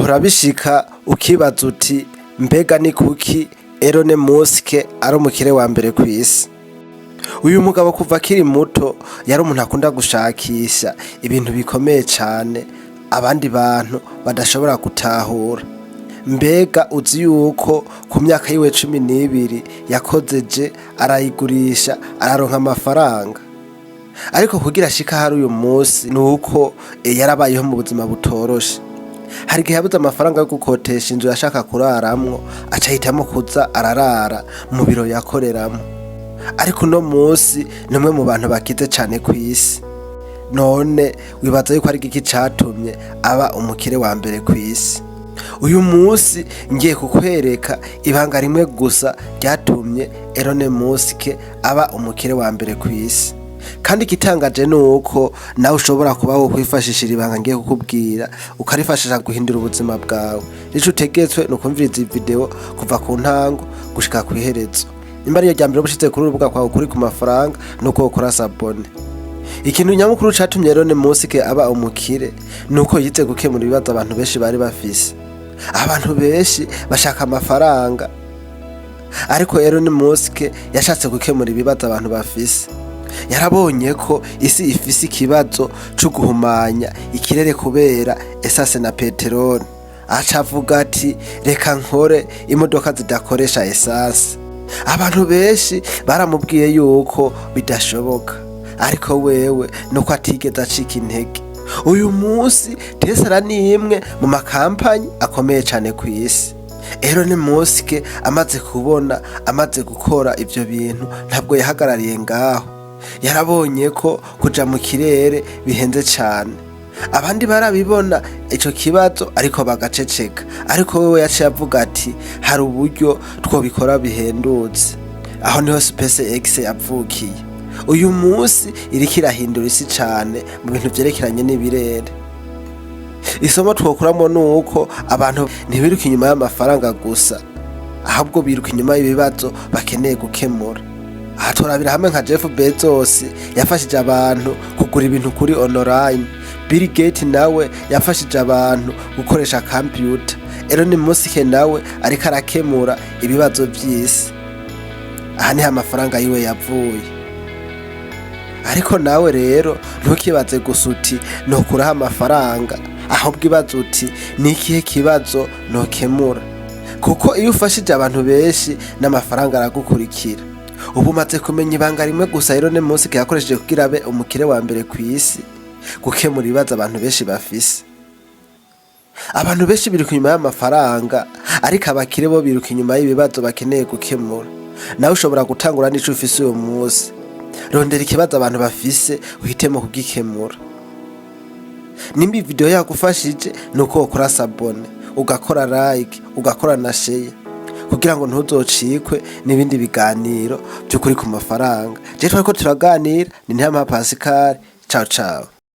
bihora bishika ukibaza uti mbega ni kuki Elon Musk ari umukire wa mbere kw'isi. Uyu mugabo kuva akiri muto yari umuntu akunda gushakisha ibintu bikomeye cane abandi bantu badashobora gutahura. Mbega uzi yuko ku myaka yiwe 12 yakozeje arayigurisha araronka amafaranga, ariko kugira ashika hari uyu munsi nuko yarabayeho mu buzima butoroshe. Hari igihe yabuze amafaranga yo gukotesha inzu yashaka kuraramwo, aca ahitamo kuza ararara mu biro yakoreramwo. Ariko uno munsi ni umwe mu bantu bakize cane kw'isi. None wibaza yuko ari iki catumye aba umukire wa mbere kw'isi? Uyu munsi ngiye kukwereka ibanga rimwe gusa ryatumye Elon Musk aba umukire wa mbere kw'isi. Kandi igitangaje nuko nawe ushobora kuba wo kwifashishira ibanga ngiye kukubwira ukarifashisha guhindura ubuzima bwawe. Ico utegetswe no kumviriza iyi video kuva ku ntango gushika ku iherezo. Nimba ariyo ryambere bushize kuri urubuga kwawe kuri ku mafaranga nuko ukora sabone. Ikintu nyamukuru catumye Elon Musk aba umukire nuko yize gukemura ibibazo abantu benshi bari bafise. Abantu benshi bashaka amafaranga, ariko Elon Musk yashatse gukemura ibibazo abantu bafise. Yarabonye ko isi ifise ikibazo cyo guhumanya ikirere kubera esase na peteroli. Aca avuga ati reka nkore imodoka zidakoresha esase. Abantu benshi baramubwiye yuko bidashoboka, ariko wewe nuko atigeze acika intege. Uyu munsi Tesla ni imwe mu makampanyi akomeye cane kw'isi. Elon Musk amaze gukora ivyo bintu ntabwo yahagarariye ngaho. Yarabonye ko kuja mu kirere bihenze cane. Abandi barabibona ico kibazo ariko bagaceceka, ariko wewe yaciye avuga ati hari uburyo twobikora bihendutse. Aho niho SpaceX yavukiye. Uyu munsi iriko irahindura isi cane mu bintu vyerekeranye n'ibirere. Isomo twokuramo nuko abantu ntibiruka inyuma y'amafaranga gusa, ahubwo biruka inyuma y'ibibazo bakeneye gukemura. Aha turabira hamwe nka Jeff Bezos yafashije abantu kugura ibintu kuri online. Bill Gates nawe yafashije abantu gukoresha computer. Elon Musk nawe ariko arakemura ibibazo vy'isi. Aha niho amafaranga yiwe yavuye. Ariko nawe rero ntukibaze gusa uti nokuraho amafaranga, ahubwo ibaze uti ni ikihe kibazo nokemura. Kuko iyo ufashije abantu benshi n'amafaranga aragukurikira. Ubu umaze kumenya ibanga rimwe gusa Elon Musk yakoresheje kugira abe umukire wa mbere kw'isi, gukemura ibibazo abantu benshi bafise. Abantu benshi biruka inyuma y'amafaranga, ariko abakire bo biruka inyuma y'ibibazo bakeneye gukemura. Nawe ushobora gutangura n'ico ufise uyu munsi. Rondera ikibazo abantu bafise uhitemo kugikemura. Nimba video yagufashije nuko ukora sabone, ugakora like, ugakora na share, kugira ngo ntuzocikwe n'ibindi biganiro byo kuri ku mafaranga. Je twariko turaganira ni Ntama Pascal. Ciao ciao.